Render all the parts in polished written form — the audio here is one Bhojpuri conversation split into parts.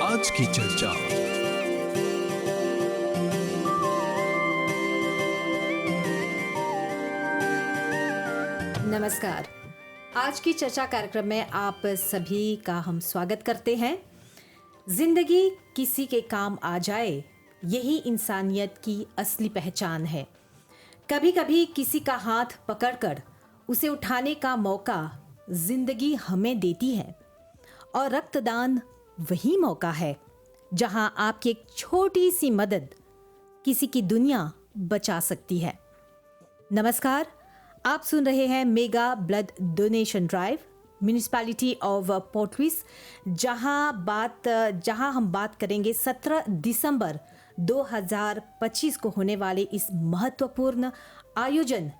आज की चर्चा। नमस्कार। आज की चर्चा कार्यक्रम में आप सभी का हम स्वागत करते हैं। जिंदगी किसी के काम आ जाए, यही इंसानियत की असली पहचान है। कभी कभी किसी का हाथ पकड़कर उसे उठाने का मौका जिंदगी हमें देती है, और रक्तदान वही मौका है जहां आपकी एक छोटी सी मदद किसी की दुनिया बचा सकती है। नमस्कार, आप सुन रहे हैं mega blood donation drive municipality of Port Louis, जहां हम बात करेंगे 17 दिसंबर 2025 को होने वाले इस महत्वपूर्ण आयोजन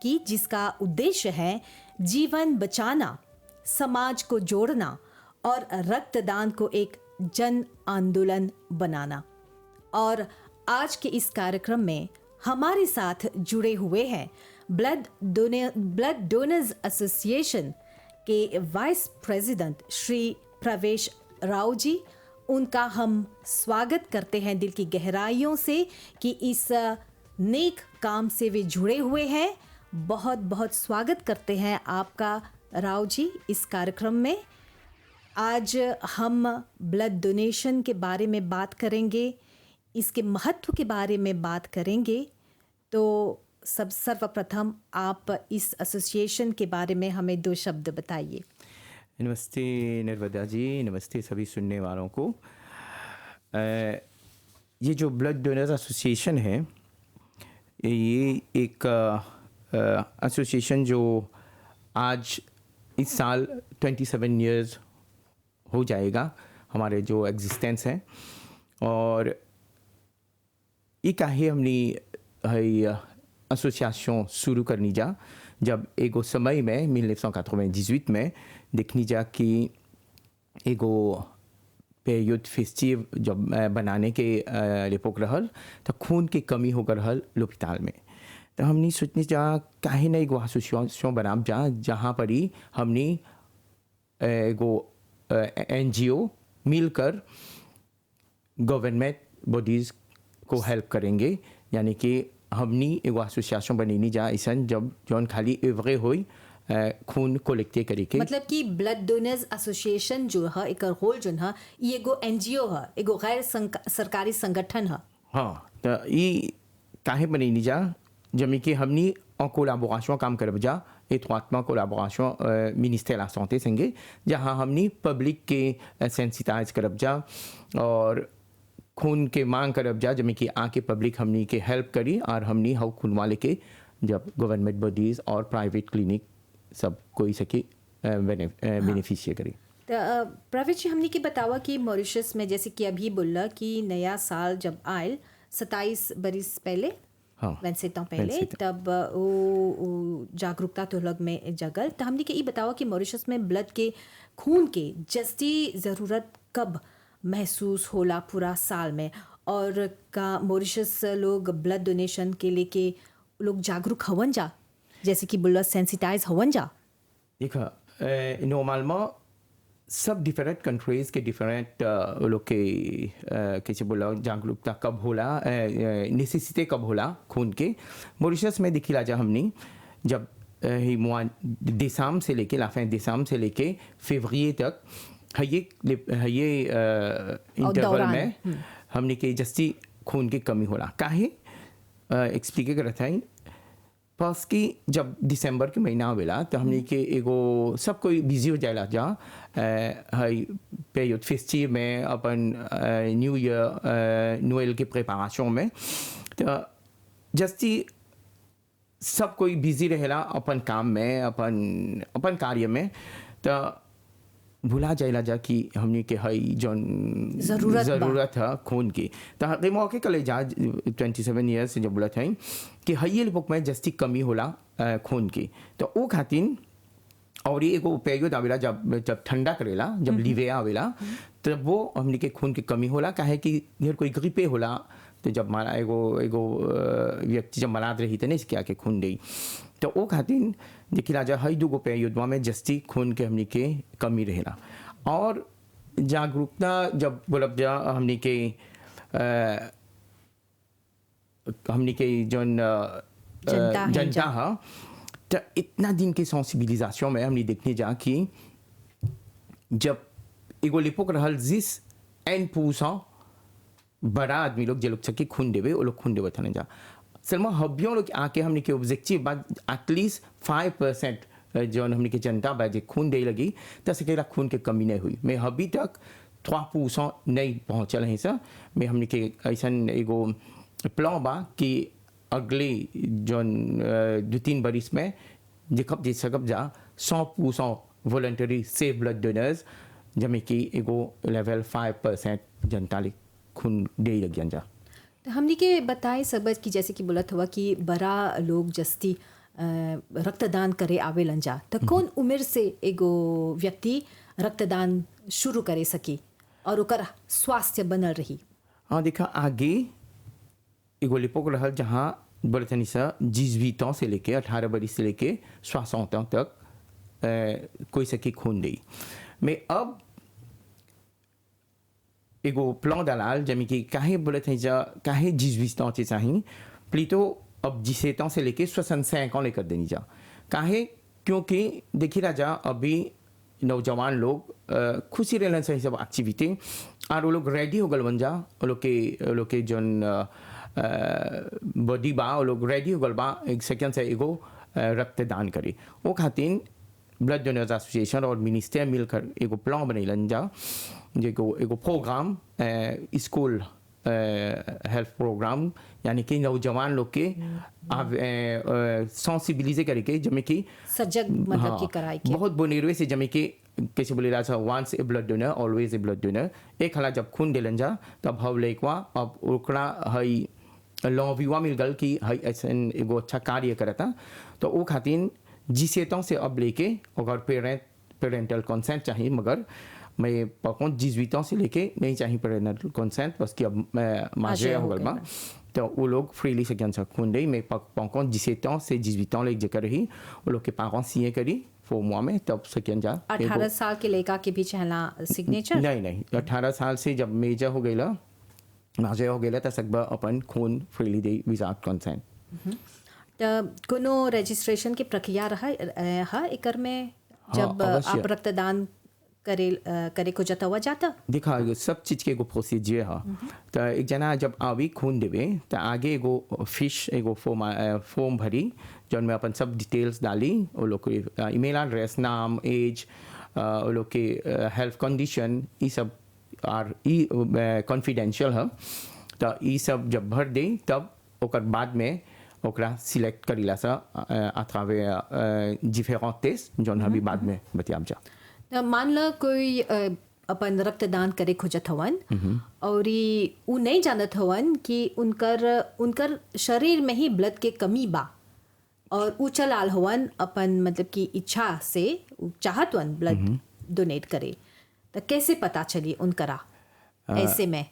की, जिसका उद्देश्य है जीवन बचाना, समाज को जोड़ना और रक्तदान को एक जन आंदोलन बनाना। और आज के इस कार्यक्रम में हमारे साथ जुड़े हुए हैं ब्लड डोनर्स एसोसिएशन के वाइस प्रेसिडेंट श्री प्रवेश राव जी। उनका हम स्वागत करते हैं दिल की गहराइयों से कि इस नेक काम से वे जुड़े हुए हैं। बहुत बहुत स्वागत करते हैं आपका राव जी इस कार्यक्रम में। आज हम ब्लड डोनेशन के बारे में बात करेंगे, इसके महत्व के बारे में बात करेंगे। तो सर्वप्रथम आप इस एसोसिएशन के बारे में हमें 2 शब्द बताइए। नमस्ते निर्वदा जी, नमस्ते सभी सुनने वालों को। ये जो ब्लड डोनर्स एसोसिएशन है, ये एक एसोसिएशन जो आज इस साल 27 ईयर्स हो जाएगा हमारे जो एग्जिस्टेंस है। और ये काहे हमने एसोसिएशन शुरू करनी जा, जब एगो समय में 1998 में देखनी जा कि एगो पेरियड फेस्टिव जब बनाने के लेपोक रहल तो खून के कमी होकर रहल लोपिताल में। तो हमने सोचनी जा काहे ना एगो एसोसिएशन बनाब जा, जहाँ पर ही हमने एगो NGO मिलकर गवर्नमेंट बॉडीज़ को हेल्प करेंगे। यानी कि हमनी एगो एसोसिएशन बनेनी जा ऐसा जब जौन खाली एवरे होई खून कोलेक्टे करे के। मतलब कि ब्लड डोनर्स एसोसिएशन जो है एक रोल जो है, ये एगो NGO है, एगो गैर सरकारी संगठन है। हाँ, तो ये काहे बनेनी जा, जमी कि हमनी en collaboration काम करब जा, étroitement collaboration minister la santé संगे, जहाँ हमनी पब्लिक के सेंसिटाइज करब जा और खून के मांग करब जा, जमी कि आके पब्लिक हमनी के हेल्प करी और हमनी हाउ खून वाले के जब गवर्नमेंट बॉडीज और प्राइवेट क्लिनिक सब कोई सके बेनिफिशियर करी। तो प्रवेश जी, हमने के बतावा कि मॉरिशस में जैसे कि अभी बोला कि नया साल जब आयल 27 बरिस पहले, हाँ, 27 पहले, तब वो जागरूकता तो लग में जगल। तो हमने के ये बतावा कि मॉरिशस में ब्लड के खून के जस्ती ज़रूरत कब महसूस होला पूरा साल में, और का मॉरिशस लोग ब्लड डोनेशन के लेके लोग जागरूक हवन जा, जैसे कि बोला सेंसिटाइज हवन जा। देखा नॉर्मलमा सब डिफरेंट कंट्रीज़ के डिफरेंट लोग के कैसे बोला जागरूकता कब होला, नेसेसिटी कब होला खून के। मॉरिशस में दिखिला जा हमने जब दिसंबर से लेके लाफे दिसंबर से लेके फरवरी तक ये इंटरवल में हमने के जस्ती खून की कमी होला। काहे एक्सप्लिके करता है, बस कि जब दिसंबर के महीना आवेला तो हमने के एगो सब कोई बिजी हो जाएला जा पेरियड फेस्टिव में, अपन न्यू ईयर नोएल के प्रिपरेशन में। तो जस्ती सब कोई बिजी रहेला अपन काम में, अपन कार्य में। तो भुला जाएला जा कि हमने के हई जौन ज़रूरत है खून की। तो मौके कले जा 27 ईयर्स से जब बोला था कि हई बुक में जस्ती कमी होला खून की। तो वो खातिन और ये एगो पेरियड आवेला जब ठंडा करेला, जब लीवे आवेला, तब वो हमने के खून की कमी होला। काहे कि घर कोई ग्रिपे होला, तो जब मारा एगो व्यक्ति जब मराद रही तो नहीं क्या के खून दे, तो वो खातिन देखिला जा हई दूगो पेरियडवा में जस्ती खून के हमने के कमी रहेला। और जागरूकता जब बोलब जा हमने के जोन जनता है तो इतना दिन के सेंसिबिलिजेशन में हमने देखने जा कि जब एगो लिपोक रहल जिस N% बड़ा आदमी लोग जो लोग सके खून देवे वो लोग खून देवे था जा सलमा हबियों लोग आके हमने के ऑब्जेक्टिव बाद एटलीस्ट 5% जो हमने के जनता बाजे खून दे लगी तो सकेला खून के कमी नहीं हुई मैं अभी तक 3% नहीं पहुँचल है सर मैं हमने के ऐसा एगो प्लान बा कि अगले जो 2-3 बरिस में जब जे सकब जा 100% वॉलंटरी सेव ब्लड डोनर्स जमे कि एगो लेवल 5% जनता ले खून दे लग जा तो हमने के बताए सबज कि जैसे कि बोलत हुआ कि बड़ा लोग जस्ती रक्तदान करे आवेलन जा तो कौन उम्र से एगो व्यक्ति रक्तदान शुरू करे सकी और ओकर स्वास्थ्य बनल रही। हाँ देखा आगे एगो लिपोक रहल जहाँ बोलते नहीं सा 18 ans से लेके 18 बरिस से लेके 60 ans तक कोई सके खून दे मैं अब एगो प्लान दलाल जमी कि काहे बोलते हैं जा काहे 18 ans से चाहिए प्लीतो अब 17 ans से लेके 65 ans लेकर देनी जा काहे क्योंकि देखिए राजा अभी नौजवान लोग खुशी रहना चाहिए सब एक्टिविटी और वो लोग रेडी हो गल बन जा वो लोग के जोन बॉडी बा वो लोग रेडी हो गल बा एक सेकेंड से एगो रक्तदान करे वो खातिर ब्लड डोनर्स एसोसिएशन और मिनिस्टर मिलकर एगो प्लान बनैलन जा जो एगो प्रोग्राम स्कूल हेल्थ प्रोग्राम यानी कि नौजवान लोग के सेंसिबिलिजे करके जमे कि सजग मतलब कि कराई के बहुत बुनियादी से जमे कि कैसे बोले रहा था once a blood donor always a blood donor एक हला जब खून दिलन जा तब हव लेकवा अब ओकरा हई लॉविवा मिल गल कि हई ऐसा एगो अच्छा कार्य करता तो वो खातिर 17 ans से अब लेके अगर पेरेंटल कंसेंट चाहिए मगर मैं पकौन 18 ans से लेके नहीं चाहिए पेरेंटल कंसेंट बस कि अब माजे हो गल बा तो वो लोग फ्रीली से ज्ञान खून दे मैं पकौन 17 ans से 18 ans ले जकर रही वो लोग के पारों सिए करी फॉर्म में तब सेकेंड जा 18 साल के लड़का के भी चहला सिग्नेचर नहीं 18 साल से जब मेजर हो गया माजे हो गया तो सकबा अपन खून फ्रीली दे विदाउट कंसेंट तो कोनो रजिस्ट्रेशन की प्रक्रिया रहा है एकर में जब आप रक्तदान करे को जता हुआ जाता देखा सब चीज के एगो प्रोसीजर है तो एक जना जब आवी खून देवे तो आगे एगो फिश एगो फॉर्म भरी जौन में अपन सब डिटेल्स डाली वो लोग के ईमेल एड्रेस नाम एज वो लोग के हेल्थ कंडीशन ये सब और कॉन्फिडेंशियल है तो ये सब जब भर दे तब ओकर बाद में ओकरा सिलेक्ट करीला सा अथावे डिफरेंट टेस्ट जौन अभी बाद में बतियाब जा मान लो कोई अपन रक्तदान करे खोजत हवन और उ नहीं जानत हवन कि उनकर शरीर में ही ब्लड के कमी बा और उ चलाल हवन अपन मतलब कि इच्छा से चाहत वन ब्लड डोनेट करे तो कैसे पता चली उनकरा ऐसे में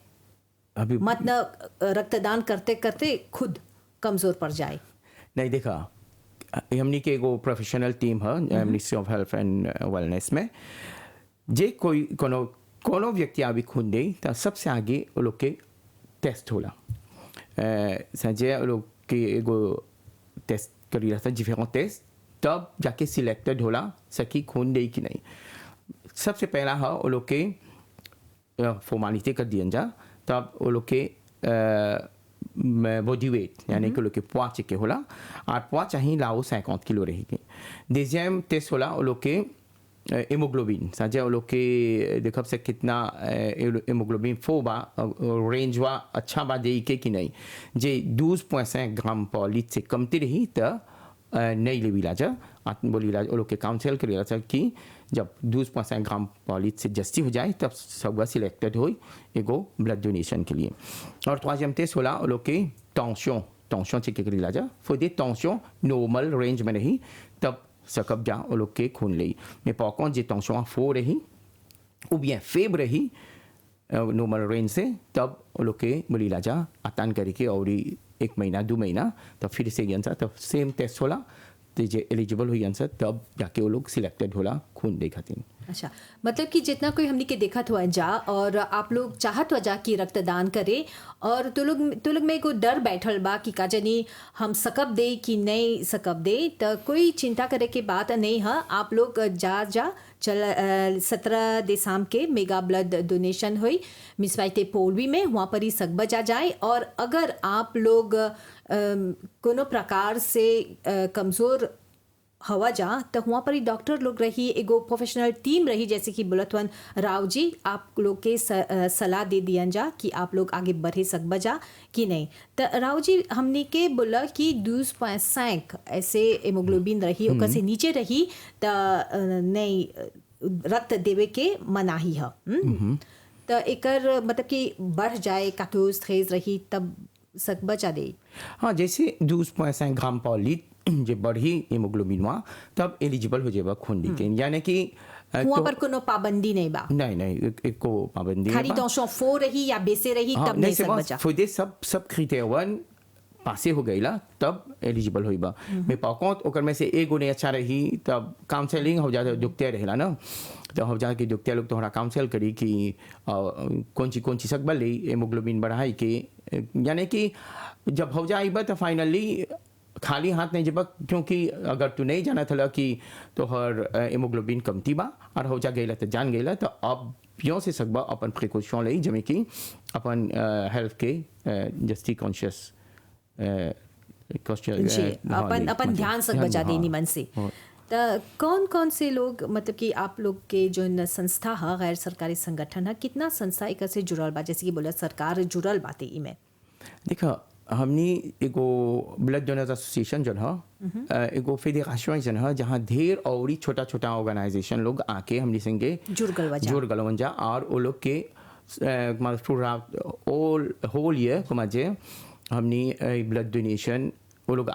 अभी मतलब रक्तदान करते करते खुद कमजोर पड़ जाए नहीं देखा हमने के एगो प्रोफेशनल टीम है ministry of health and wellness में जे कोई कोनो व्यक्ति अभी खून दे तो सबसे आगे वो लोग के टेस्ट होला संजय वो लोग के एगो टेस्ट करी रहा था डिफरेंट टेस्ट तब जाके सिलेक्टेड होला सकी खून दे कि नहीं सबसे पहला है वो लोग के फॉर्मेलिटी कर दिया जा तब वो लोग के बॉडी वेट यानी कि लोग के पोआ चेक होला और पोआ चाहिए लाओ 50 किलो रहेगी डिजियम टेस्ट होला वो लोग के हेमोग्लोबिन साझे वो लोग के देखब से कितना हेमोग्लोबिन फोबा रेंज वा अच्छा बा दे के कि नहीं जे 12.5 ग्राम पर लीटर से कमती रही तो नहीं ले इलाज बोली इलाज वो लोग के काउंसिल करेगा था कि जब 12.5 ग्राम पर लीटर से जस्ती हो जाए तब सब सिलेक्टेड हो एगो ब्लड डोनेशन के लिए और troisième टेस्ट होला वो लोग के टेंशन चेक कर इलाज for De tension normal range में रही तब सकब जा वो लोग के खून ले मैं पौकों जे टेंशन 4 रही ou bien फेब रही नॉर्मल रेंज से तब वो लोग के बोली इलाज आतान करके और 1 महीना 2 महीना तब फिर से गया तब सेम टेस्ट होला तो जे एलिजिबल हुई तब जाके वो लोग सिलेक्टेड होला खून दे खातिर अच्छा, मतलब कि जितना कोई हमनी के देखत हुआ जा और आप लोग चाहत हुआ जा कि रक्तदान करे और तो लोग में को डर बैठल बा कि का जानी हम सकब दे कि नहीं सकब दे, तो कोई चिंता करे के बात नहीं है। आप लोग जा चल 17 दिसंबर के मेगा ब्लड डोनेशन हुई मिसवाइते पोलवी में, वहाँ पर ही सकब जा जाए। और अगर आप लोग कोनो प्रकार से कमज़ोर हवा जा तो वहाँ पर ही डॉक्टर लोग रही, एगो प्रोफेशनल टीम रही, जैसे कि बुलतवन राव जी आप लोग के सलाह दे दियन जा कि आप लोग आगे बढ़े सकब जा कि नहीं। तो राव जी हमने के बोला कि 12.5 ऐसे हेमोग्लोबिन रही, ओकर से नीचे रही तो नहीं रक्त देवे के मनाही है। तो एकर मतलब कि बढ़ जाए काटोस थ्रेज रही तब सकब जा दे। हाँ, जैसे 12.5 ग्राम पर लीटर जे बढ़ी हीमोग्लोबिन वहाँ तब एलिजिबल हो जाएगा खून दी के, यानी कि वहाँ पर कोनो पाबंदी नहीं बा। नहीं एको पाबंदी खाली टेंशन 4 रही या बेसे रही तब नहीं सब बचा। फुदे सब क्राइटेरिया पासे हो गईला तब एलिजिबल होइबा। मैं पाकोत ओकर में से एगो नहीं अच्छा रही तब काउंसलिंग हो जाता दुखते रहेला ना, तो हो जा के दुखते लोग तोहरा काउंसल करी कि कौन सी सकबल ले हीमोग्लोबिन बढ़ाई के, यानी कि जब हो जाइबा तो फाइनली खाली हाथ नहीं जब, क्योंकि अगर तू नहीं जाना था कि तोहर हीमोग्लोबिन कमती बा और हो जा गईला तो जान गईला, तो अब यों से सकबा अपन प्रिकॉशन ले जमे कि अपन हेल्थ के जस्टी कॉन्शियस अपन ध्यान सकब जा देनी मन से। तो कौन कौन से लोग मतलब कि आप लोग के जो संस्था है गैर सरकारी संगठन है, कितना संस्था एक से जुड़ल बा, जैसे कि बोला सरकार जुड़ल बाते इमें? देखा हमनी एगो ब्लड डोनर्स एसोसिएशन जन है, एगो फेडरेशन जन है जहाँ ढेर और छोटा छोटा ऑर्गेनाइजेशन लोग आके हमनी संगे जुड़ गलवन जा और वो लोग के होल ईयर कुमाजे हमनी ब्लड डोनेशन वो लोग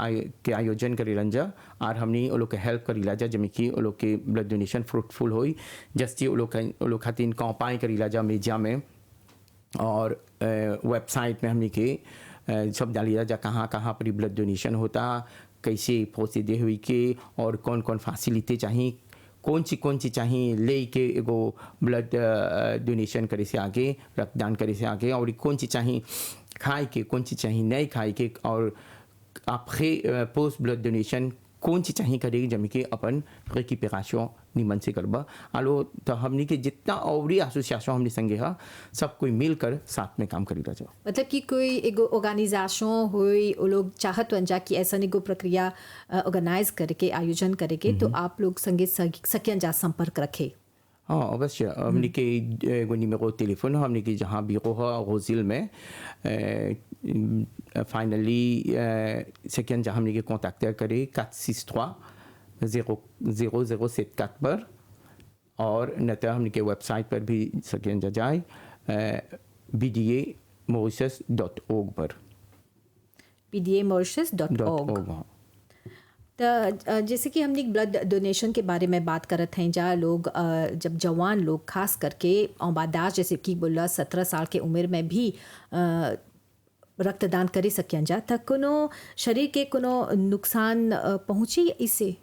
के आयोजन करेलन जा और हमनी वो लोग के हेल्प करीला जा जमे कि वो लोग के ब्लड डोनेशन फ्रूटफुल होई। जस्ती वो लोग खातिर कंपाई करीला जा मीडिया में और वेबसाइट में हमनी के सब डालिया जा कहाँ कहाँ पर ब्लड डोनेशन होता, कैसे प्रोसीजर हुई के और कौन कौन फैसिलिटी चाहिए, कौन सी चाहिए ले के एगो ब्लड डोनेशन करे से आगे, रक्तदान करे से आगे, और कौन सी चाहिए खाए के, कौन सी चाहिए नहीं खाए के, और आपके पोस्ट ब्लड डोनेशन कौन सी चाहिए करेगी जमी के अपन रेक्यूपरेशन निमन से करबा आलो। तो हमने के जितना और एसोसिएशन हमने संगे है सब कोई मिलकर साथ में काम करेगा जाओ। मतलब कि कोई एगो ऑर्गेनाइजेशन हुई वो लोग चाहत वंजा कि ऐसा एगो प्रक्रिया ऑर्गेनाइज करके आयोजन करके तो आप लोग संगे सकियन जा संपर्क रखे। हाँ अवश्य, हमने के एगो निमेरो टेलीफोन हमने के जहाँ भी हो रोजिल में फाइनली सेकेंड जहाँ हमने के कॉन्टैक्ट करे 463-0074 पर, और न तो हमने के वेबसाइट पर भी सेकेंड जाए bda-mauritius.org पर bda-mauritius.org। तो जैसे कि हमने ब्लड डोनेशन के बारे में बात करते हैं, जहाँ लोग जब जवान लोग खास करके औबादाश जैसे कि बोला 17 साल के उम्र में भी रक्तदान कर सकें जा, तक कोनो शरीर के कोनो नुकसान पहुँची इससे?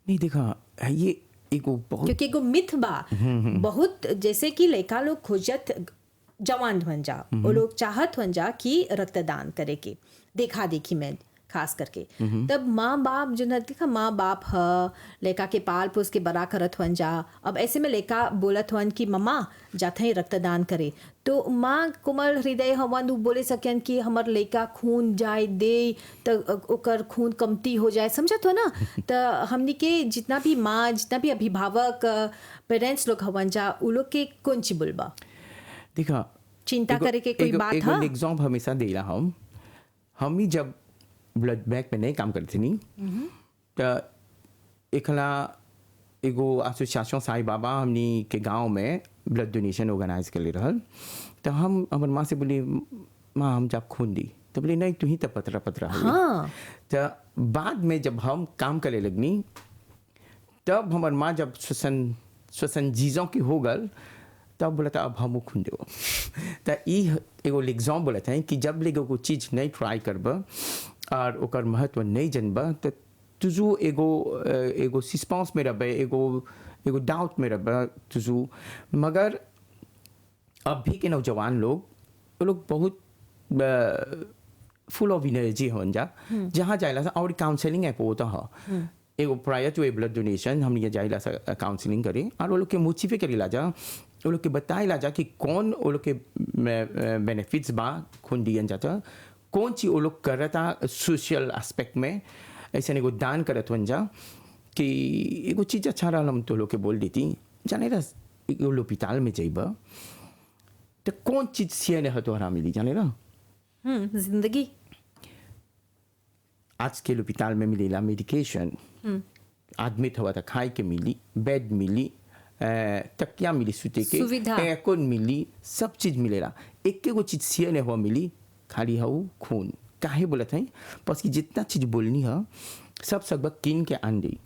नहीं देखा ये एगो बहुत, क्योंकि एगो मिथ बा बहुत, जैसे कि लड़का लोग खोजत जवान बन जा, वो लोग चाहत बन जा कि रक्तदान करे के देखा देखी में खास करके, तब माँ बाप जो न देखा माँ बाप है लड़का के पाल पोस के बड़ा करत हन जा। अब ऐसे में लड़का बोलत हन कि मम्मा जाते हैं रक्तदान करे, तो माँ कोमल हृदय हवन वो बोले सकें कि हमार लड़का खून जाए दे तो ओकर खून कमती हो जाए, समझत हो ना। तो हमनी के जितना भी माँ जितना भी अभिभावक पेरेंट्स लोग हवन जा उ लोग के कौन ची बोलबा देखा चिंता करे के कोई बात है? एग्जाम्पल हमेशा दे रहा हम ही जब ब्लड बैंक में नहीं काम करते नहीं तो एकला एगो एसोसिएशन साई बाबा हमनी के गांव में ब्लड डोनेशन ऑर्गेनाइज कर ले रहा, तो हम हमार माँ से बोली माँ हम जब खून दी, तो बोले नहीं तू ही तो पतरा हाँ। तो बाद में जब हम काम करे लगनी तब हमार माँ जब श्वसन जीजों की हो गल तब बोला था अब हम खून दो। तो ये एगो एग्जाम बोला था कि जब लेगो को चीज़ नहीं ट्राई करबा और ओकर महत्व नहीं जानबा तो तुझो एगो सस्पेंस में रहे, एगो एगो डाउट में रह तुझू मगर अब भी के नौजवान लोग वो लोग बहुत फुल ऑफ एनर्जी हो जा जहाँ जाइला सा और काउंसलिंग ऐप होता है एगो प्रायर टू ए ब्लड डोनेशन हम ये जाइला सा काउंसलिंग करे और वो लोग के मोटिवेट करेला जा वो लोग के बताइला जा कि कौन वो लोग के बेनिफिट्स बा खून दियन जाता कौन चीज वो लोग करता सोशल एस्पेक्ट में ऐसे एगो दान करत वन जा कि एगो चीज अच्छा रहा हम तो लोग के बोल देती जाने ला एगो लोपिताल में जाइबा तो कौन चीज सिया ने तोहरा मिली जाने ला जिंदगी आज के लोपिताल में मिलेला मेडिकेशन आदमी थवा था खाए के मिली बेड मिली तकिया मिली सूते के सुविधा। एयरकॉन मिली सब चीज मिलेला एक एगो चीज सिया ने हुआ मिली खाली हऊ खून काहे बोलत है बस कि जितना चीज बोलनी है सब सब किन के आन दी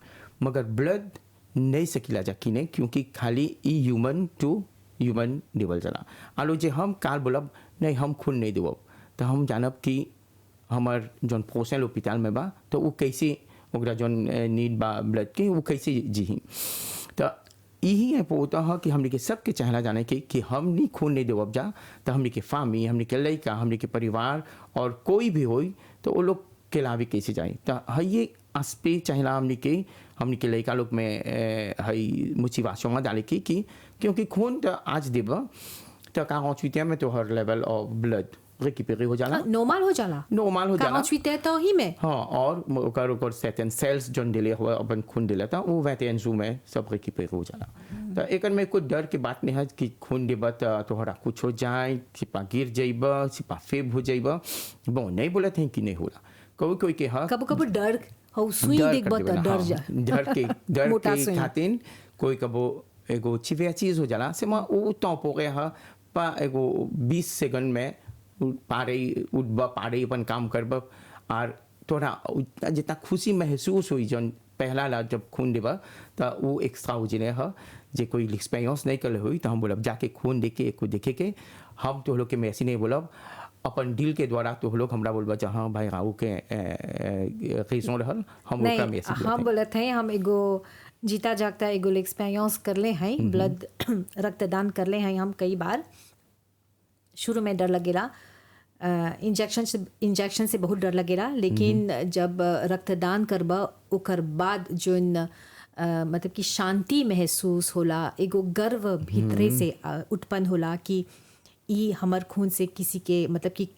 मगर ब्लड नहीं सकीला जा किने क्योंकि खाली ई ह्यूमन टू ह्यूमन देवल जाला आलो जे हम काल बोलब नहीं हम खून नहीं देवब तो हम जानब कि हमार जौन पोसेल हॉस्पिटल में बा तो वो कैसे ओकरा जौन नीड बा ब्लड के वो कैसे जी तो यही है होता है कि हमने के सबके चाहना जाने कि हम नहीं खून नहीं देवब जा तो हमने के फामी हमने के लड़का हमने के परिवार और कोई भी हो तो वो लोग के लाभ कैसे जाए तो ये आस्पे चाहला हमने के लड़का लोग में हई मोटिवेशन डाले कि क्योंकि खून तो आज देव तो 48 में तो हर लेवल ऑफ ब्लड रेक्यूपरे हो जाला नॉर्मल हो जाला नॉर्मल हो जाला 48 तो ही में हाँ और ओकर सेटन सेल्स जोन डिले हुआ अपन खून दिला था वो वैसे एंजू में सब रेक्यूपरे हो जाला तो एक में कोई डर की बात नहीं है कि खून देबा तोहरा कुछ हो जाए सिपा गिर जाइबा सिपा फेब हो जाइबा वो नहीं बोला थे कि नहीं होला कोई के हाँ कबो डर हो सुई देख बत डर जा डर मोटा के सुई। खातिन कोई कबो एगो चिवे चीज हो जाला से वो तो पोगे हा पा एगो 20 सेकंड में पारे उठब पारे अपन काम करब और तोरा जितना खुशी महसूस हुई जन पहला ला जब खून देबा तो वो एक्स्ट्रा हो जिले है जे कोई एक्सपीरियंस नहीं कर हुई तो हम बोलब जाके खून देखे एक देखे के हम तो लोग के में ऐसी नहीं बोलब अपन दिल के द्वारा तो लोग हमरा बोलबा हाँ भाई राहु के रीजन रहल हम ओकरा में ऐसी हम बोलत हैं हम एगो जीता जागता एगो एक्सपीरियंस कर ले हैं ब्लड रक्तदान कर ले हैं हम कई बार शुरू में डर लगेला इंजेक्शन से बहुत डर लगेला लेकिन जब रक्तदान करबा ओकर बाद जोन मतलब कि शांति महसूस होला एगो गर्व भीतरे से उत्पन्न होला कि ई हमर खून से किसी के मतलब कि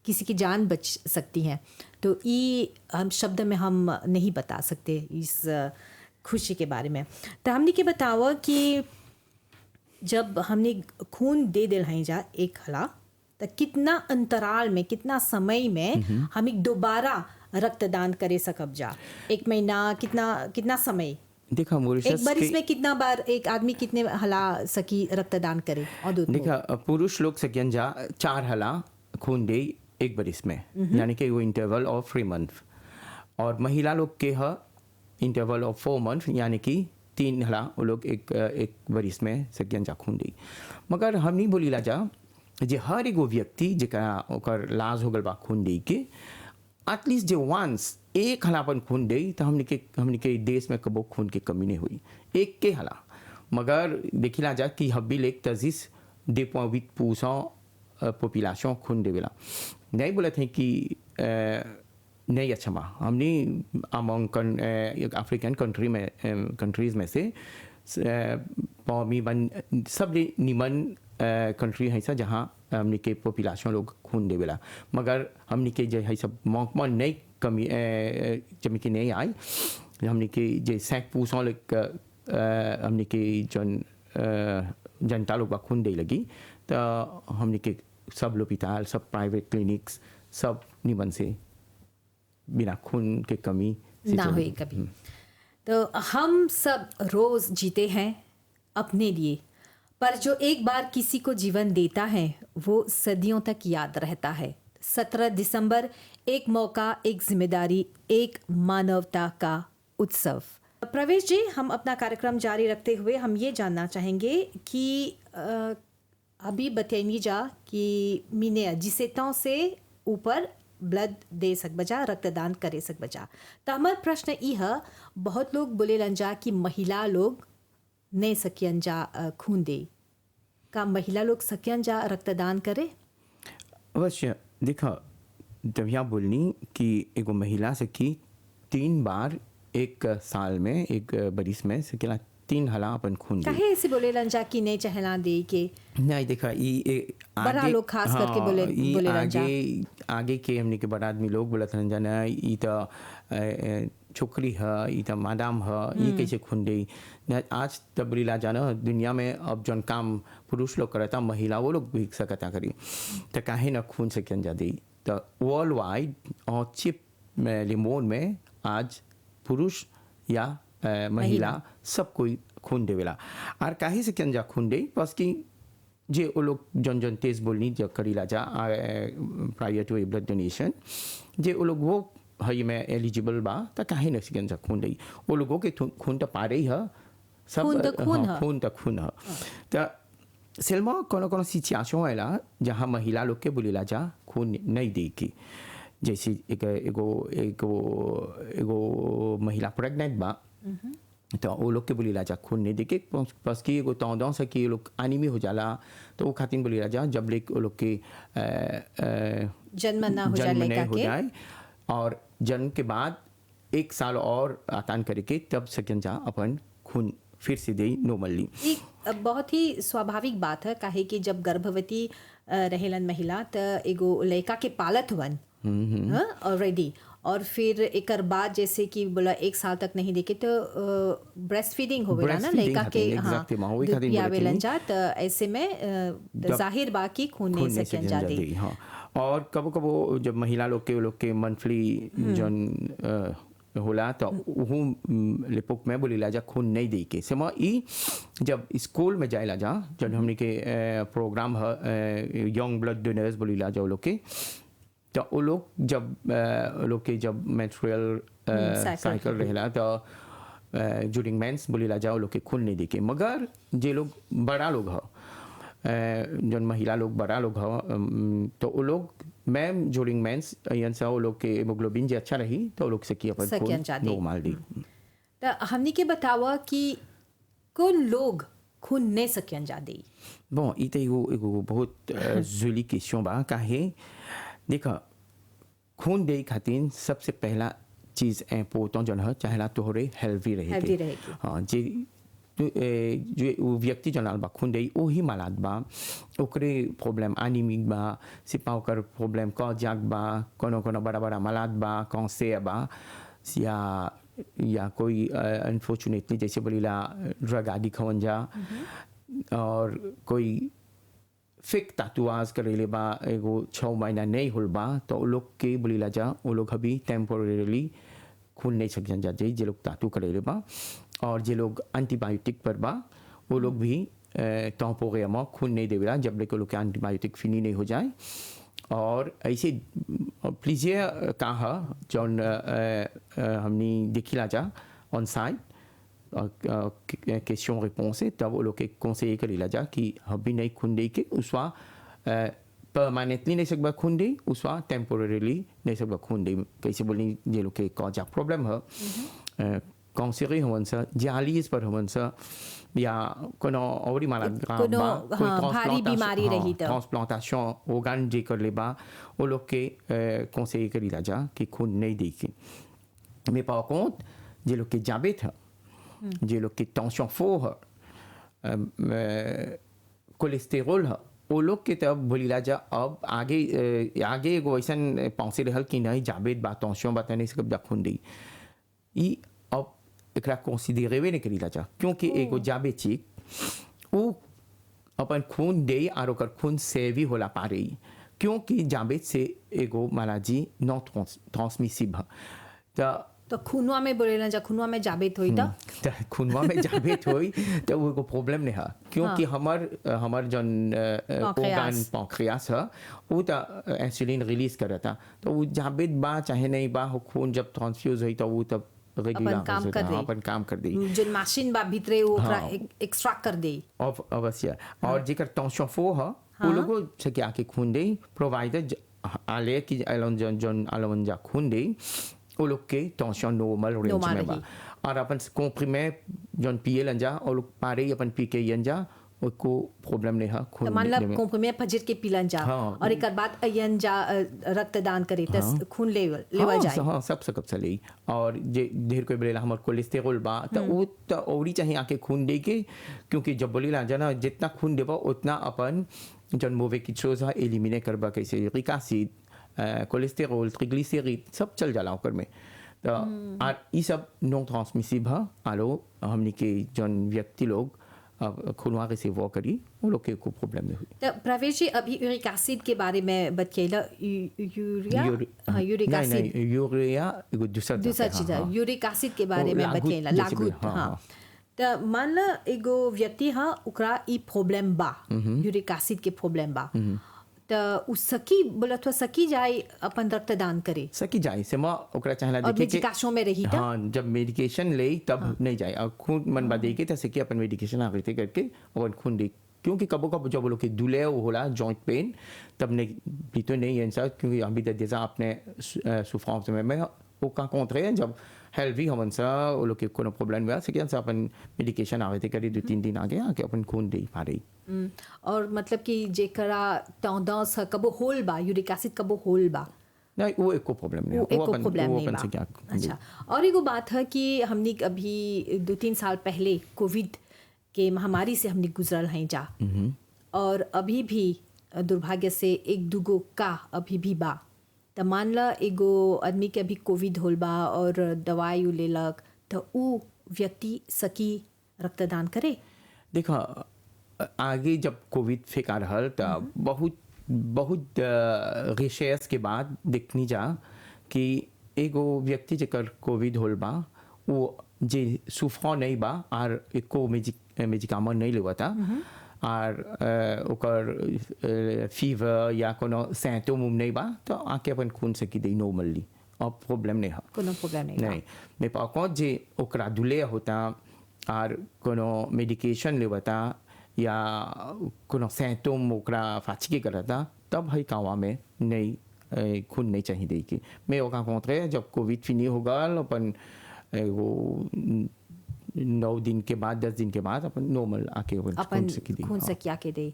किसी की जान बच सकती है तो ई हम शब्द में हम नहीं बता सकते इस खुशी के बारे में तो हमने के बतावा कि जब हमने खून दे दिल हैं जा एक हला तो कितना अंतराल में कितना समय में हम एक दोबारा रक्तदान करे सकब जा एक महीना कितना समय देखा एक मॉरिशस बार के इसमें कितना बार एक आदमी कितने हला सकी रक्तदान करे और दूध देखा पुरुष लोग सकियन जा 4 हला खून दे एक बरिस में यानी कि वो इंटरवल ऑफ 3 मंथ और महिला लोग के है इंटरवल ऑफ 4 मंथ यानी कि 3 हला वो लोग एक बरिस में सकियन जा खून दे मगर हम नहीं बोलीला जा जे हर एगो व्यक्ति जेकरा ओकर लाज हो गल बा खून दे के एटलीस्ट जे वंस एक हला अपन खून दे तो हमने के देश में कबो खून की कमी नहीं हुई एक के हला मगर देखिला जा कि हब्बी एक तजिस 2.8% पॉपुलेशन खून देवेला नहीं बोले थे कि नहीं अच्छा बा हमने अमंग अफ्रीकन कंट्रीज में से सब निमन कंट्री है सा जहाँ हमने के पॉपुलेशन लोग खून देवेला मगर हमने के जो है सब मौका नहीं कमी जमी के नहीं आई हमने के जे 5% हमने के जन जनता लोग खून दे लगी तो हमने के सब लोपिताल सब प्राइवेट क्लिनिक्स सब निबन से बिना खून के कमी से ना हुई कभी तो हम सब रोज जीते हैं अपने लिए पर जो एक बार किसी को जीवन देता है वो सदियों तक याद रहता है 17 दिसंबर एक मौका एक जिम्मेदारी एक मानवता का उत्सव प्रवेश जी हम अपना कार्यक्रम जारी रखते हुए हम ये जानना चाहेंगे कि अभी बताइए जा कि मीने जिसेतों से ऊपर ब्लड दे सक बजा, रक्तदान करे सक बजा। तो हमार प्रश्न ई है, बहुत लोग बोले जा कि महिला लोग नहीं सकियन जा खून दे, का महिला लोग सकियन जा रक्तदान करे? अवश्य। देखा, जब यहाँ बोलनी कि एगो महिला से की 3 बार एक साल में, एक बरिस में सकेला 3 हला अपन खून दे। काहे ऐसे बोले जा कि नहीं चहला दे के? नहीं, देखा बड़ा लोग खास करके बोले जा। आगे के हमने के बड़ा आदमी लोग बोलत रहन जा ना, ई तो छोकरी है, ई तो मादाम है, ये कैसे खून दे। आज तब बोलीला जाना दुनिया में अब जौन काम पुरुष लोग करता, महिला वो लोग भी सकता करी, तो काहे ना खून सकियन जा दी। तो वर्ल्ड वाइड और चिप लिमोन में आज पुरुष या महिला सब कोई खून देवेला। और काहे से क्या खून दे, बस कि जे वो लोग जन जन तेज बोलनी जो करीला जा प्रायर टू ब्लड डोनेशन, जे वो लोग वो हई में एलिजिबल बा, तो काहे न से खून दे। वो लोगों के खून तो पा रही है, सब खून तो खून है। तो सिल्मा कोनो सिचुएशन है जहाँ महिला लोग के बोलेला जा खून नहीं दे की। जैसे एगो महिला प्रेग्नेंट बा, तो वो लोग के बोली राजा खून नहीं देके, बस कि एगो तौदों से कि लोग एनीमी हो जाला, तो वो खातिर बोली राजा जब ले वो लोग के जन्म ना हो जाए, और जन्म के बाद 1 साल और आतान करके तब सकन जा अपन खून फिर से दे नॉर्मली। बहुत ही स्वाभाविक बात है, काहे कि जब गर्भवती रहेलन महिला तो एगो लड़का के पालत हुवन ऑलरेडी, और फिर एक बाद जैसे कि बोला 1 साल तक नहीं देखे तो ब्रेस्ट फीडिंग होवेला ना लड़का के, हाँ दूध पियावेलन जा, तो ऐसे में जाहिर बा कि खून नहीं सकियन जा दे। हाँ, और कबो कबो जब महिला लोग के मंथली जन होला तो वो लिपुक में बोलीला जा खून नहीं दे के समा ई जब स्कूल में जाएला जा, जब हमने के प्रोग्राम है यंग ब्लड डोनर्स बोलीला जा लोग के, तो वो लोग जब मेंस्ट्रुअल साइकिल रहेला तो ड्यूरिंग मेंस बोलीला जा लोग के खून नहीं दे के। मगर जे लोग बड़ा लोग हो, जन महिला लोग बड़ा लोग हो, तो वो लोग मैम ड्यूरिंग मेंस यंसा वो लोग के हेमोग्लोबिन जे अच्छा रही तो वो लोग से की अपन खून नॉर्मल दी। तो हमने के बतावा कि कौन लोग खून नहीं सकियन जा दे? bon ई तो एगो बहुत जरूरी क्वेश्चन बा। काहे देखा, खून दे खातिर सबसे पहला चीज इम्पोर्टेंट जन है चाहेला तोहरे हेल्दी रहेगी। हाँ, जो व्यक्ति जन बा खून दे वही मालात बा, ओकरे प्रॉब्लम एनीमिक बा, सिपा ओकर प्रॉब्लम कार्डियक बा, कोनो बड़ा बड़ा मालात बा, कैंसर बा, या कोई अनफॉर्चुनेटली जैसे बोलीला ड्रग एडिक्ट होवन जा, और कोई फेक टैटूज करेले बा, एगो 6 महीना नहीं होल बा, तो वो लोग के बोलीला जा वो लोग अभी टेम्पोरेली खून नहीं सकन जा जे लोग टैटू करेले बा। और जे लोग एंटीबायोटिक पर बा वो लोग भी टेम्पोरेली खून नहीं देवेला जब लेके लोग के एंटीबायोटिक फिनी नहीं हो जाए। और ऐसे प्लीजिए कहा जौन हमने देखिला जा ऑन साइट क्वेश्चन रिपोंस है, तब वो लोग के conseiller करेला जा कि अभी नहीं खून दे के उसवा परमानेंटली नहीं सकबा खून दे, उसवा टेम्पोरेली नहीं सकबा खून दे। कैसे बोलनी जे लोग के कार्डियक प्रॉब्लम है, कैंसर होवन सा, डायलिसिस पर होवन सा, या कोनो और भारी बीमारी रही तो ट्रांसप्लांटेशन ऑर्गन जे कर लेबा वो लोग के conseiller करेला जा कि खून नहीं दे के। mais par contre जे लोग के diabète है, जे लोग की टेंशन फो है, कोलेस्टेरोल है, वो लोग के तब बोलीला जा अब आगे एगो ऐसा पहुँचे रहल कि नहीं जाबेत बा टेंशन बता नहीं सकब खून दी, ई अब एकरा कंसीडरे नहीं करीला जा, क्योंकि एगो जाबेटिक वो अपन खून दे और ओकर खून से भी होला पा रही, क्योंकि जाबेत से एगो मालाजी नॉन ट्रांसमिसिबल है। तो खूनवा में बोलेला जा खूनवा में जाबेत होई तो खूनवा में जाबेत होई तो वो को प्रॉब्लम नहीं है, क्योंकि हमार जन ऑर्गन पैंक्रियास है वो तो इंसुलिन रिलीज करता, तो वो जाबेत बा चाहे नहीं बा हो खून जब ट्रांसफ्यूज होई तो वो तब रेगुलर अपन काम कर दे, जो मशीन बा भीतरे वो एक्सट्रैक्ट कर दे अवश्य। और जेकर टेंशन फो है वो लोगों से क्या के खून दे प्रोवाइडर आले कि अलोन जन अलोन जा खून दे वो लोग के टेंशन नॉर्मल रेंज Normal में बा रही। और अपन कॉम्प्रीमे जन पिए लंजा और लोग पारे अपन पी के यंजा उसको प्रॉब्लम नहीं है तो खून मान ला देने में। कोम्प्रीमे फजर के पिलन जा हाँ। और एक बाद अयन जा रक्तदान करे त खून लेवल हाँ, जाए। हाँ सब सकब चली और जे ढेर कोई बोलेला हमार कोलेस्टेरोल बा तो वो तो औरी चाहिए आके खून दे के क्योंकि जब बोलेला जना जितना खून देबा उतना अपन जन मोवे की चीज है एलिमिनेट करबा कैसे यूरिक एसिड कोलेस्टेरोल ट्रिग्लिसरीड सब चल जाला ओकर में तो और ये सब नॉन ट्रांसमिसिबल है आलो हमनी के जन व्यक्ति लोग खूनवा के सेवा करी वो लोग के कोई प्रॉब्लम नहीं हुई। तो प्रवेश जी अभी यूरिक एसिड के बारे में बतैला यूरिया हाँ यूरिक नहीं एसिड नहीं यूरिया एगो दूसरा दूसरा हाँ, चीज है हाँ। यूरिक एसिड के बारे वो में लागू बतैला जैसे लागू भी, हाँ, हाँ हाँ। तो मान ला एगो व्यक्ति हाँ ओकरा ई प्रॉब्लम बा यूरिक एसिड के प्रॉब्लम बा तो उ सकी बोलत हो सकी जाए अपन रक्तदान करे सकी जाए से माँ ओकरा चाहला और देखे कि मेडिकेशन में रही था हाँ जब मेडिकेशन ले तब नहीं जाए और खून मन बा दे के तसे कि अपन मेडिकेशन आगे करके और खून दे क्योंकि कबो कबो जब लोग के दुले होला जॉइंट पेन तब नहीं भी तो नहीं है क्योंकि अभी तक जैसा आपने सुफ्रांस में मैं वो का contre है जब हेल्दी हमन सा वो लोग के कोनो प्रॉब्लम हुआ से कि अपन मेडिकेशन आगे करे 2-3 दिन आगे आके अपन खून दे पा रही। और मतलब कि जेकरा टेंडेंस कबो होल बा यूरिक एसिड कबो होल बा नहीं वो एको प्रॉब्लम नहीं वो एको प्रॉब्लम नहीं से क्या बा अच्छा और एगो बात है कि हमने अभी 2-3 साल पहले कोविड के महामारी से हमने गुजरल हैं जा और अभी भी दुर्भाग्य से एक दुगो का अभी भी बा तो मान ला एगो आदमी के अभी कोविड होल बा और दवाई उ लेलक तो उ व्यक्ति सकी रक्तदान करे। देखा आगे जब कोविड फेंका रहल तो बहुत बहुत रिसर्च के बाद देखनी जा कि एगो व्यक्ति जेकर कोविड होल बा वो जे सुफ्रा नहीं बा और एको मेडिकामन नहीं लेवा था और ओकर फीवर या कोनो सिम्टम नहीं बा तो आके अपन खून सकी दे नॉर्मली और प्रॉब्लम नहीं है कोनो प्रॉब्लम नहीं बा। नहीं मैं पाको जे ओकरा दुले होता और कोनो मेडिकेशन लेवता या कोनो सिम्टम ओकरा फाचके करता तब है कावा में नहीं खून नहीं चाहिए दे के मैं ओका contre जब कोविड फिनी हो गल अपन वो 9 दिन के बाद 10 दिन के बाद अपन नॉर्मल आके अपन खून हाँ। सकिया के दे।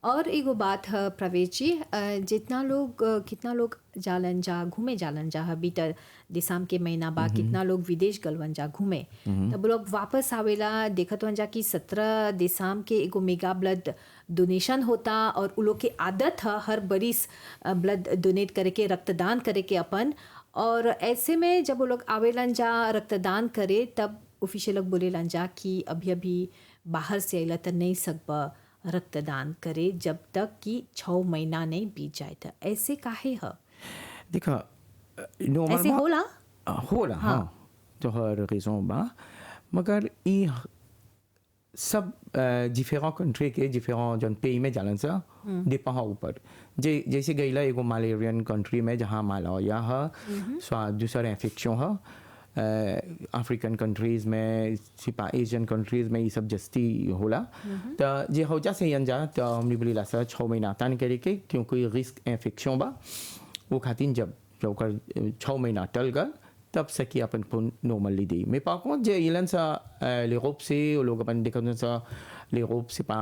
और एगो बात है प्रवेश जी जितना लोग कितना लोग जालन जा घूमे जालन जा अभी तक दिसंबर के महीना बाद कितना लोग विदेश गलवन जा घूमे तब लोग वापस आवेला देखत वन जा कि 17 दिसंबर के एगो मेगा ब्लड डोनेशन होता और उ लोग के आदत है हर बरिस ब्लड डोनेट करे के रक्तदान करे के अपन और ऐसे में जब वो लोग आवेलन जा रक्तदान करे तब ऑफिशियल लोग बोलेलन जा कि अभी अभी बाहर से अला तो नहीं सकब रक्तदान करे जब तक कि 6 महीना नहीं बीत जाए था ऐसे काहे है देखा ऐसे होला होला हाँ तो हर रेजों बा मगर ई सब डिफरेंट कंट्री के डिफरेंट जन पेई में जालन सा डिपेंड ऊपर जैसे गईला एगो मलेरियन कंट्री में जहाँ मलेरिया है स्वाद दूसरा इन्फेक्शन है अफ्रीकन कंट्रीज में सिपा एशियन कंट्रीज में ये सब जस्ती होला तो जे हो जा से जा तो हमने बोली ला 6 महीना तान करे के क्योंकि रिस्क इन्फेक्शन बा वो खातिर जब 6 महीना टल गल तब सकी अपन खून नॉर्मली दी मैं पाको जे इलन सा यूरोप से वो लोग अपन देखते सा यूरोप से पा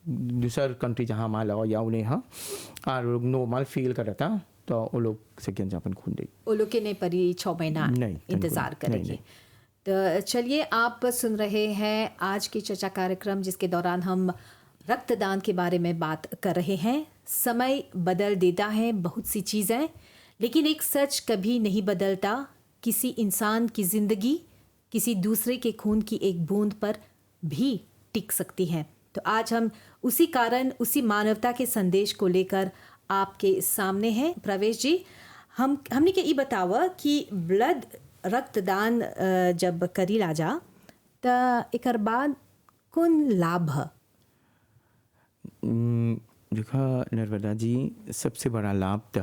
दूसर कंट्री जहाँ माला या उन्हें हाँ और लोग नॉर्मल फील करता तो वो लोग सकें अपन खून दे वो लोग के नहीं परी 6 महीना नहीं, इंतजार नहीं, करेंगे। तो चलिए आप सुन रहे हैं आज की चर्चा कार्यक्रम जिसके दौरान हम रक्तदान के बारे में बात कर रहे हैं। समय बदल देता है बहुत सी चीज़ें लेकिन एक सच कभी नहीं बदलता किसी इंसान की ज़िंदगी किसी दूसरे के खून की एक बूंद पर भी टिक सकती है। तो आज हम उसी कारण उसी मानवता के संदेश को लेकर आपके सामने हैं। प्रवेश जी हमने के ई बतावा कि ब्लड रक्तदान जब करी लाजा तो एकर बाद कौन लाभ है? देखा नर्मदा जी सबसे बड़ा लाभ तो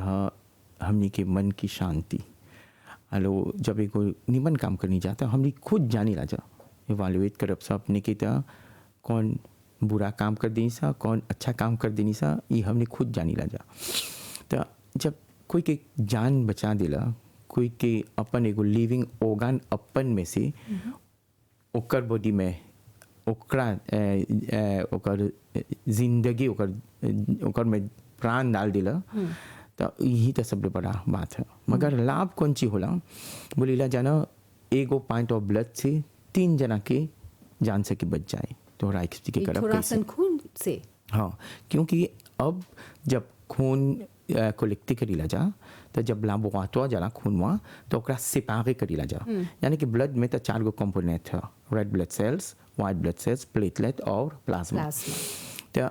हमने के मन की शांति हेलो जब एक निमन काम करनी जाता हमने खुद जानी राजा इवालुएट करब सा अपने के तो कौन बुरा काम कर देनी सा कौन अच्छा काम कर देनी सा ये हमने खुद जानी राजा तो जब कोई के जान बचा दिला, कोई के अपन एगो लिविंग ऑर्गन अपन में से ओकर बॉडी में ओकरा ओकर जिंदगी ओकर में प्राण डाल दिला, तो यही तो सबसे बड़ा बात है। मगर लाभ कौन ची होला, बोलीला जाना एगो पॉइंट ऑफ ब्लड से 3 जना के जान से की बच जाए। तो एक्सप्लिक ये करब थोड़ा कैसे। सन खून से हाँ, क्योंकि अब जब खून कोलेक्ट करीला जा, तो जब लाबोरेटरी जाला खूनवा, तो ओकरा सेपारे करीला जा। यानी कि ब्लड में तो 4 गो कंपोनेंट है, red blood cells, white blood cells, platelet और प्लाज्मा। तो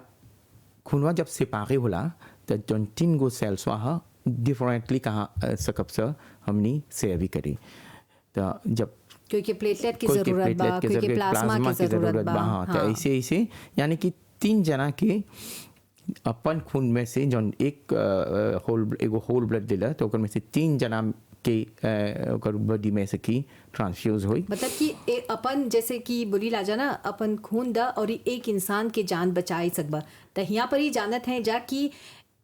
खूनवा जब सेपारे होला, तो जौन 3 गो सेल्स वहाँ डिफरेंटली कहाँ सकब से हमनी सेवी करी। तो जब क्योंकि प्लेटलेट की कोई के जरूरत बा, प्लेटलेट के कोई के जरूरत, प्लाज्मा की जरूरत बा। हाँ, तो हाँ। ऐसे यानी कि 3 जना के अपन खून में से जौन एगो होल ब्लड दिला, तो ओकर में से 3 जना के ओकर बॉडी में से की ट्रांसफ्यूज हुई। मतलब कि अपन जैसे कि बोली लाजा ना, अपन खून दा और एक इंसान के जान बचाई सकबा। तो यहाँ पर ही जानत है जा कि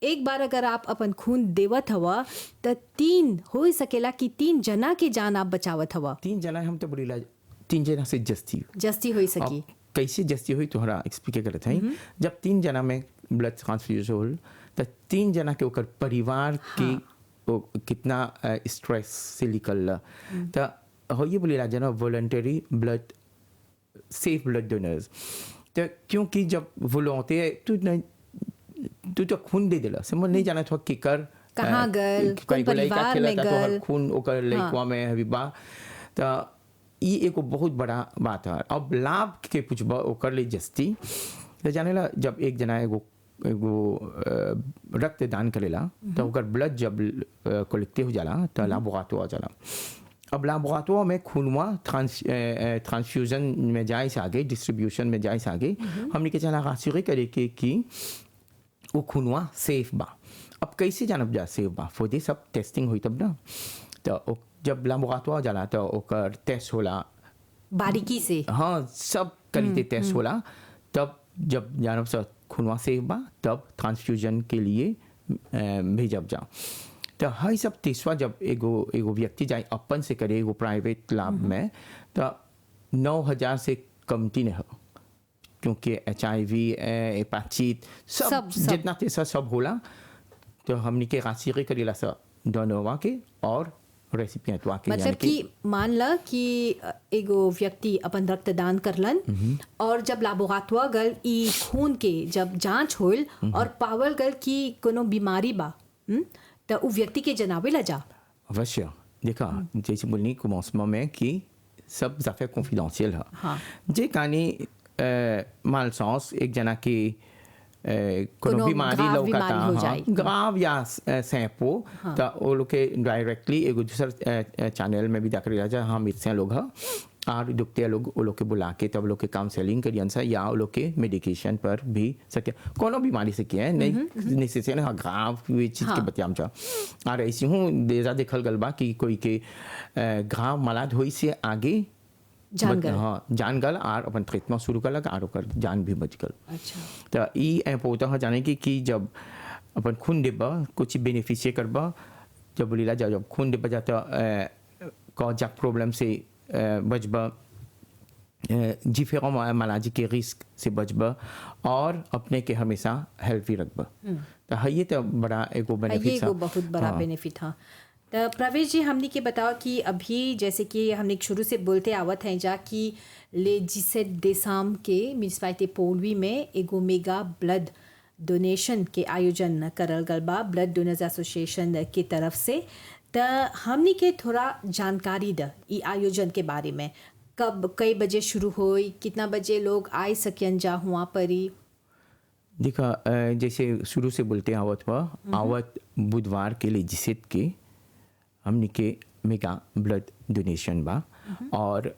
एक बार अगर आप अपन खून देवत हवा, तो 3 हो सकेला कि 3 जना के जान आप बचावत हवा। 3 जना हम तो बोलीला 3 जना से जस्ती जस्ती हो सकी। अब कैसे जस्ती हुई तोहरा एक्सप्लिक करत है। जब 3 जना में ब्लड ट्रांसफ्यूज होल, तो 3 जना के ओकर परिवार के कितना स्ट्रेस से निकल, तो हो ये बोलीला जना voluntary blood safe blood donors. तो क्योंकि जब वॉलंटियर तू तो खून दे दिला, समझ नहीं जाना था कि कहाँ गल, कौन परिवार में गल, खून ओकर लइकवा में हबी बा। तो ये एगो बहुत बड़ा बात है। अब लाभ के पूछबा ओकर ले जस्ती, तो जानेला जब एक जना एगो रक्तदान करेला, तो ओकर ब्लड जब कोलेक्ट हो जाला, तो लाबोरेटरी आ जाला। अब लाबोरेटरी में खूनवा ट्रांसफ्यूजन में जाए से आगे, डिस्ट्रीब्यूशन में जाए से आगे, हमने के चला रास्यूरे करे के कि वो खूनवा सेफ बा। अब कैसे जानब जा सेफ बा, फोदे सब टेस्टिंग हुई तब ना। तो जब लाबोरेटरी जाला, तो ओकर टेस्ट होला बारीकी से। हाँ, सब करीते टेस्ट होला। तब जब जानब से खूनवा सेफ बा, तब ट्रांसफ्यूजन के लिए भेजब जा। तो हई सब टेस्टवा जब एगो व्यक्ति जाए अपन से करे एगो प्राइवेट लैब में, तो 9,000 से कमती नहीं हो, क्योंकि HIV, हेपेटाइट सब जितना टेस्ट सब होला। तो हमने के राशि करेला सब डोनरवा के और रेसिपिएंटवा के। मतलब कि मान ला कि एगो व्यक्ति अपन रक्तदान करलन, और जब लाबोरेटरी गल ई खून के जब जांच होल और पावल गल कि कोनो बीमारी बा, तो उ व्यक्ति के जनावे ला जा। अवश्य देखा, जैसे बोलनी को मौसम में कि सब जाफे कॉन्फिडेंशियल है। हाँ। जे कानी माल सांस एक जना की कोनो बीमारी लौकता, हाँ, ग्राव या सैंपो, तो वो लोग के डायरेक्टली एगो दूसर चैनल में भी देख रहा जा। हम इससे लोग हैं और दुखते लोग वो लोग के बुला के तब लोग के काउंसलिंग करियन सा, या वो लोग के मेडिकेशन पर भी सके कोनो बीमारी से किया है नहीं नेसेसरी है ग्राव ये चीज़ के बतियाम जा। और ऐसी हूँ देजा देखल गल बा कि कोई के ग्राव मलाद होई से आगे जान गल और अपन ट्रीटमेंट शुरू कर लगा और ओकर जान भी बच गल। अच्छा। तो ये पोता है जाने की कि जब अपन खून देबा कुछ बेनिफिशियर करबा, जब बोलीला जब खून देबा जाता कौन प्रॉब्लम से बचबा, डिफरेंट मलाजी के रिस्क से बचबा और अपने के हमेशा हेल्थी रखबा। तो ये तो बड़ा एगो बेनिफिट है, बहुत बड़ा बेनिफिट है। तो प्रवेश जी हमने के बताओ कि अभी जैसे कि हमने शुरू से बोलते आवत हैं जा कि ले 17 दिसंबर के म्यूनिसिपैलिटी पोलवी में एगो मेगा ब्लड डोनेशन के आयोजन करल गल बा ब्लड डोनर्स एसोसिएशन की तरफ से। तो हमने के थोड़ा जानकारी द ई आयोजन के बारे में, कब कई बजे शुरू होई, कितना बजे लोग आए सकियन जा हुआ परी। देखा जैसे शुरू से बोलते आवत बुधवार के लिए जिसत के हमने के मेगा ब्लड डोनेशन बा और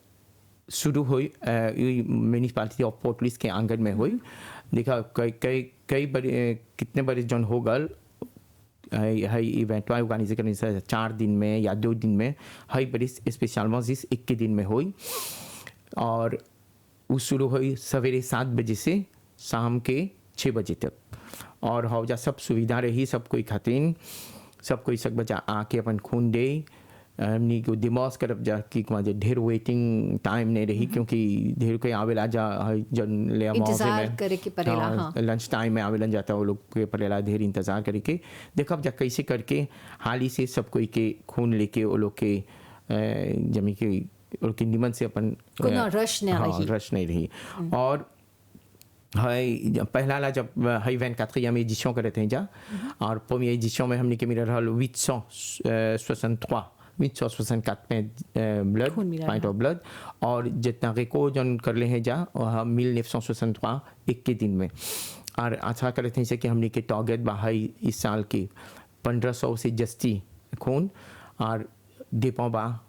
शुरू हुई म्यूनिसिपैलिटी ऑफ पोर्ट लुइस के आंगन में हुई। देखा कई बड़े कितने बड़े जन हो गल हाई इवेंट ऑर्गेनाइज करने से 4 दिन में या 2 दिन में, हाई बड़ी स्पेशल मजिस 1 दिन में हुई। और वो शुरू हुई सवेरे 7 बजे से शाम के 6 बजे तक। और हौजा सब सुविधा रही सब कोई खातिन सब कोई सक बचा आके अपन खून दे। हमनी को दिमाग करब जा कि वहाँ ढेर वेटिंग टाइम नहीं रही, क्योंकि ढेर कोई आवेला जा जन ले इंतजार करे के पड़ेला। हाँ, लंच टाइम में आवेलन जाता वो लोग के पड़ेला ढेर इंतजार करे के। देखब जा कैसे करके हाली से सब कोई के खून लेके वो लोग के जमी के उनकी निमन से अपन कोनो रश नहीं रही। रश नहीं रही। और है पहला ला जब है 24e एडिशन करे थे जा, और première एडिशन में हमने के मिला रहा 864 ब्लड पॉइंट ऑफ ब्लड, और जितना रिकॉर्ड जन कर ले हैं जा 1963 एक के दिन में। और अच्छा करे थे कि हमने के टारगेट बाहर इस साल के 1500 से जस्ती खून, और दीपों बा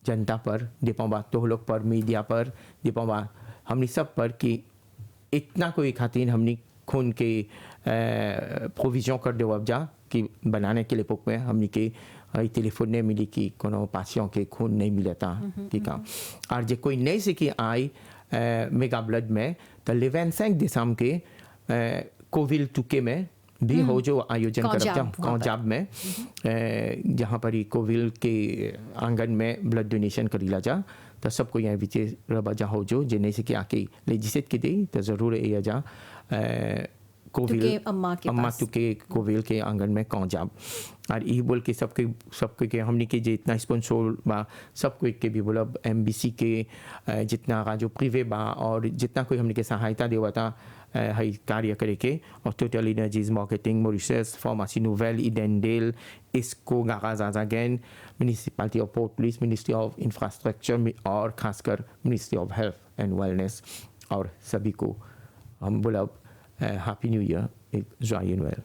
जनता पर, दीपों बा तो लोग पर, मीडिया पर, दीपों बा हमने सब पर कि इतना कोई खातिर हमने खून के प्रोविजन कर दो अब जा कि बनाने के लिए पुक में हमने के टेलीफोन नहीं मिली कि कोनो पासियों के खून नहीं मिला था कि काम। और जो कोई नहीं से कि आई मेगा ब्लड में तो 25 दिसंबर के कोविल टुके में भी हो जो आयोजन करब कौजाब में, जहाँ पर ही कोविल के आंगन में ब्लड डोनेशन करीला जा। तो सबको यहाँ बीचे रबा जा हो जो जिन्हें से कि आके लेजिस्लेट के दे तो ज़रूर ये जा कोविल अम्मा तुके कोविल के आंगन में कौजाब। और ये बोल के सबके के हमने के जितना स्पॉन्सर बा सबको के भी बोला MBC के जितना का जो प्रिवे बा और जितना कोई हमने के सहायता देवा था है कार्य करे के, और total energies marketing Mauritius pharmacy नोवेल इडेंडेल इसको गागाजाजागेन municipality of port please ministry of infrastructure और खासकर ministry of health and wellness, और सभी को हम बोला हैप्पी न्यू ईयर, एक जॉय नोवेल।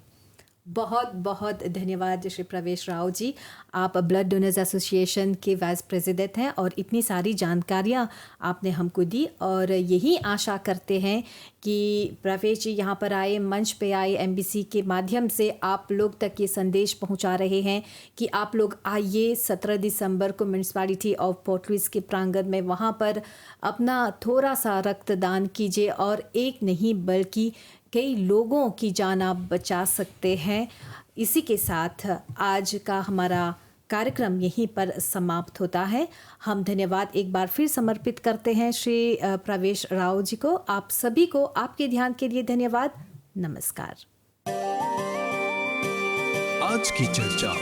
बहुत बहुत धन्यवाद श्री प्रवेश राव जी। आप ब्लड डोनर्स एसोसिएशन के वाइस प्रेसिडेंट हैं और इतनी सारी जानकारियां आपने हमको दी, और यही आशा करते हैं कि प्रवेश जी यहाँ पर आए, मंच पे आए, MBC के माध्यम से आप लोग तक ये संदेश पहुँचा रहे हैं कि आप लोग आइए 17 दिसंबर को म्यूनिसिपैलिटी ऑफ पोर्ट लुइस के प्रांगण में, वहाँ पर अपना थोड़ा सा रक्तदान कीजिए और एक नहीं बल्कि कई लोगों की जान आप बचा सकते हैं। इसी के साथ आज का हमारा कार्यक्रम यहीं पर समाप्त होता है। हम धन्यवाद एक बार फिर समर्पित करते हैं श्री प्रवेश राव जी को। आप सभी को आपके ध्यान के लिए धन्यवाद। नमस्कार। आज की चर्चा।